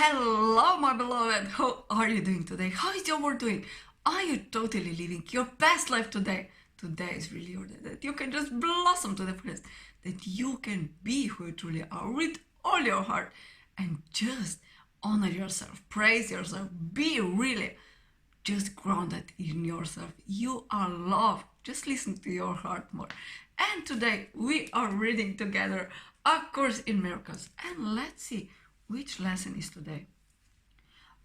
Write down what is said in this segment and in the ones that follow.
Hello, my beloved. How are you doing today? How is your world doing? Are you totally living your best life today? Today is really your day that you can just blossom to the fullest, that you can be who you truly are with all your heart and just honor yourself, praise yourself, be really just grounded in yourself. You are loved. Just listen to your heart more. And today we are reading together A Course in Miracles. And let's see which lesson is today.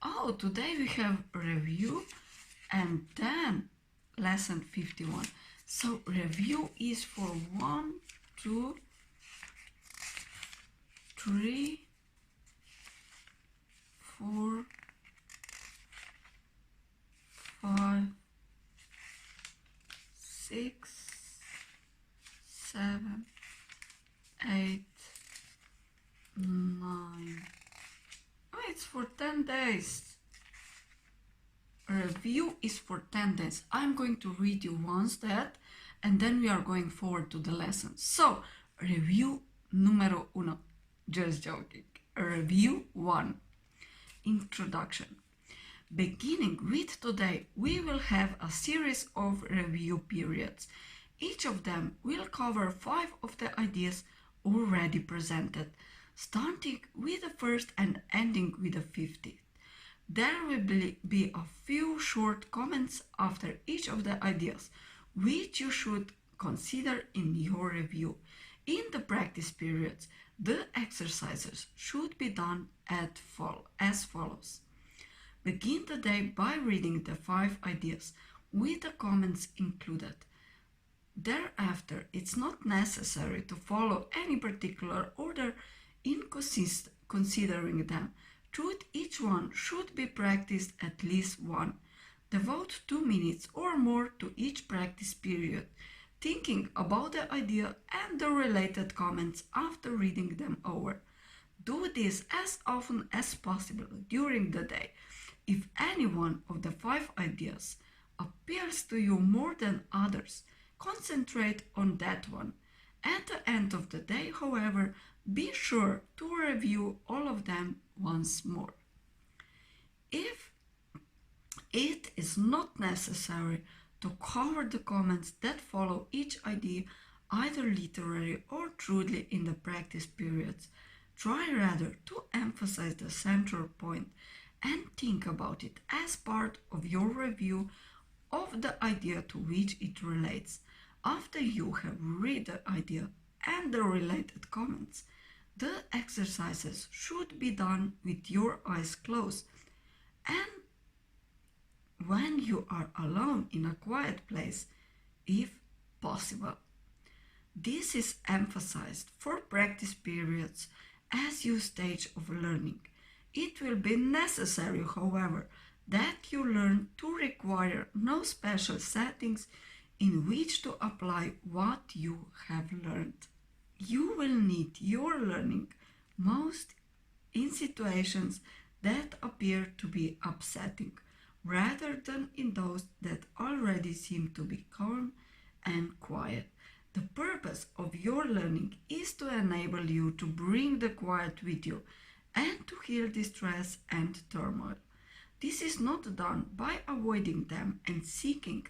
Oh, today we have review and then lesson 51. So review is for 1, 2, 3, 4, 5, 6, 7, 8, 9. Oh, it's for 10 days. Review is for 10 days. I'm going to read you once that, and then we are going forward to the lesson. So, review numero uno. Just joking. Review 1. Introduction. Beginning with today, we will have a series of review periods. Each of them will cover 5 of the ideas already presented, starting with the first and ending with the 50th. There will be a few short comments after each of the ideas, which you should consider in your review. In the practice periods, the exercises should be done as follows. Begin the day by reading the 5 ideas with the comments included. Thereafter, it's not necessary to follow any particular order in considering them. Truth, each one should be practiced at least one. Devote 2 minutes or more to each practice period, thinking about the idea and the related comments after reading them over. Do this as often as possible during the day. If any one of the 5 ideas appeals to you more than others, concentrate on that one. At the end of the day, however, be sure to review all of them once more. If it is not necessary to cover the comments that follow each idea, either literally or truly in the practice periods, try rather to emphasize the central point and think about it as part of your review of the idea to which it relates. After you have read the idea and the related comments, the exercises should be done with your eyes closed and when you are alone in a quiet place, if possible. This is emphasized for practice periods as your stage of learning. It will be necessary, however, that you learn to require no special settings in which to apply what you have learned. You will need your learning most in situations that appear to be upsetting, rather than in those that already seem to be calm and quiet. The purpose of your learning is to enable you to bring the quiet with you and to heal distress and turmoil. This is not done by avoiding them and seeking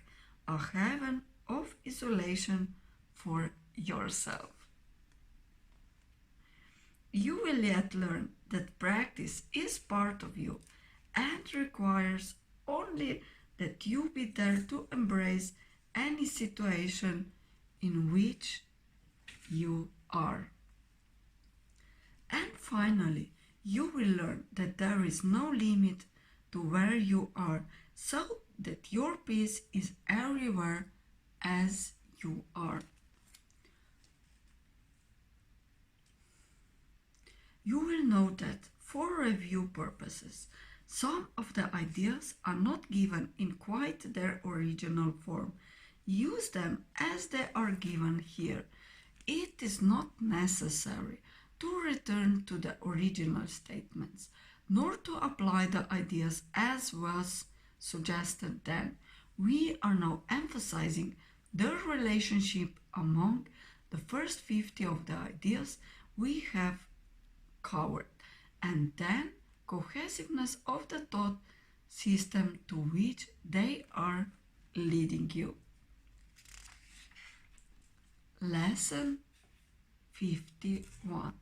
a heaven of isolation for yourself. You will yet learn that practice is part of you and requires only that you be there to embrace any situation in which you are. And finally, you will learn that there is no limit to where you are, so that your peace is everywhere as you are. You will note that for review purposes, some of the ideas are not given in quite their original form. Use them as they are given here. It is not necessary to return to the original statements, nor to apply the ideas as was suggested then. We are now emphasizing the relationship among the first 50 of the ideas we have covered, and then cohesiveness of the thought system to which they are leading you. Lesson 51.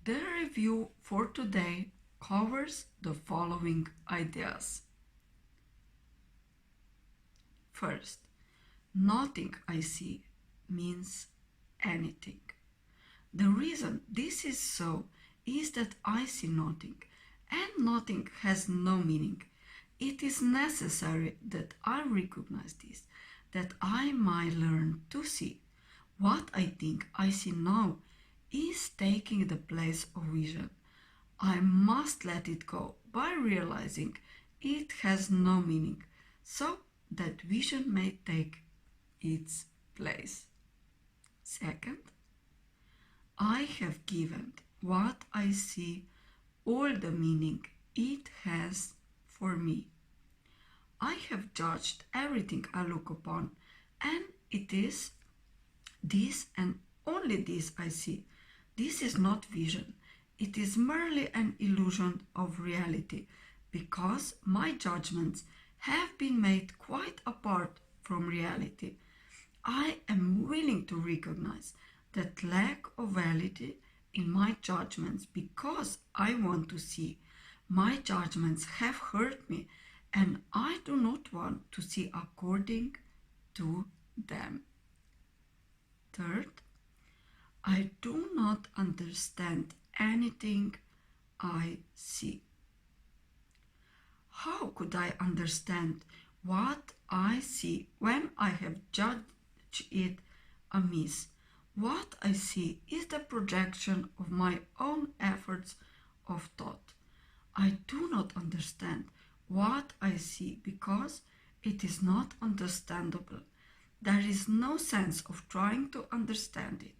The review for today covers the following ideas. First, nothing I see means anything. The reason this is so is that I see nothing, and nothing has no meaning. It is necessary that I recognize this, that I might learn to see. What I think I see now is taking the place of vision. I must let it go by realizing it has no meaning, so that vision may take its place. Second, I have given what I see all the meaning it has for me. I have judged everything I look upon, and it is this and only this I see. This is not vision. It is merely an illusion of reality, because my judgments have been made quite apart from reality. I am willing to recognize that lack of validity in my judgments because I want to see. My judgments have hurt me, and I do not want to see according to them. Third, I do not understand anything I see. How could I understand what I see when I have judged it amiss? What I see is the projection of my own efforts of thought. I do not understand what I see because it is not understandable. There is no sense of trying to understand it,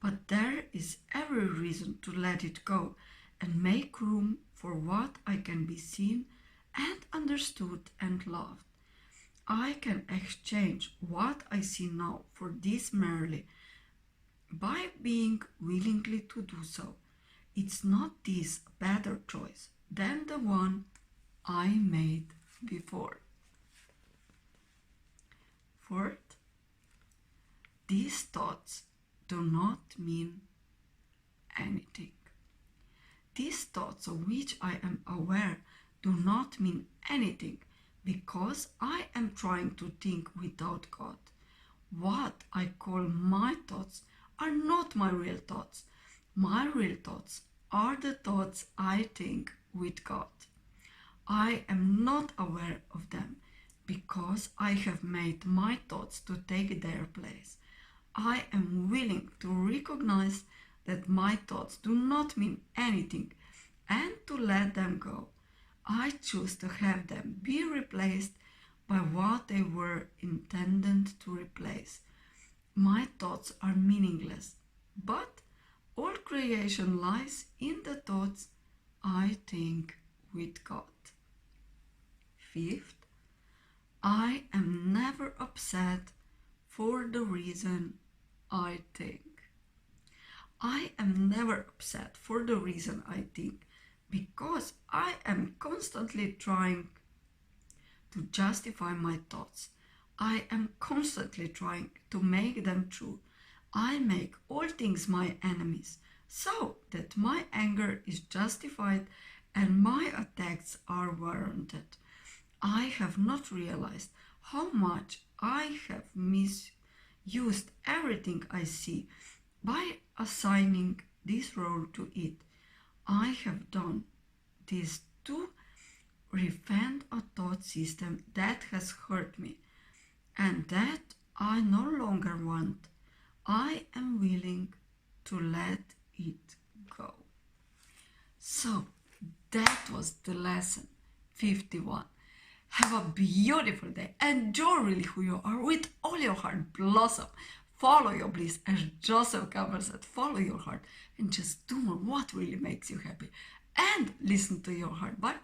but there is every reason to let it go and make room for what I can be seen and understood and loved. I can exchange what I see now for this merely by being willingly to do so. It's not this a better choice than the one I made before. Fourth, these thoughts do not mean anything. These thoughts of which I am aware do not mean anything because I am trying to think without God. What I call my thoughts are not my real thoughts. My real thoughts are the thoughts I think with God. I am not aware of them because I have made my thoughts to take their place. I am willing to recognize that my thoughts do not mean anything and to let them go. I choose to have them be replaced by what they were intended to replace. My thoughts are meaningless, but all creation lies in the thoughts I think with God. Fifth, I am never upset for the reason I think. I am never upset for the reason I think because I am constantly trying to justify my thoughts. I am constantly trying to make them true. I make all things my enemies so that my anger is justified and my attacks are warranted. I have not realized how much I have misused everything I see by assigning this role to it. I have done this to refend a thought system that has hurt me and that I no longer want. I am willing to let it go. So that was the lesson 51. Have a beautiful day. Enjoy really who you are with all your heart. Blossom. Follow your bliss. As Joseph Campbell said, follow your heart and just do what really makes you happy. And listen to your heart. Bye.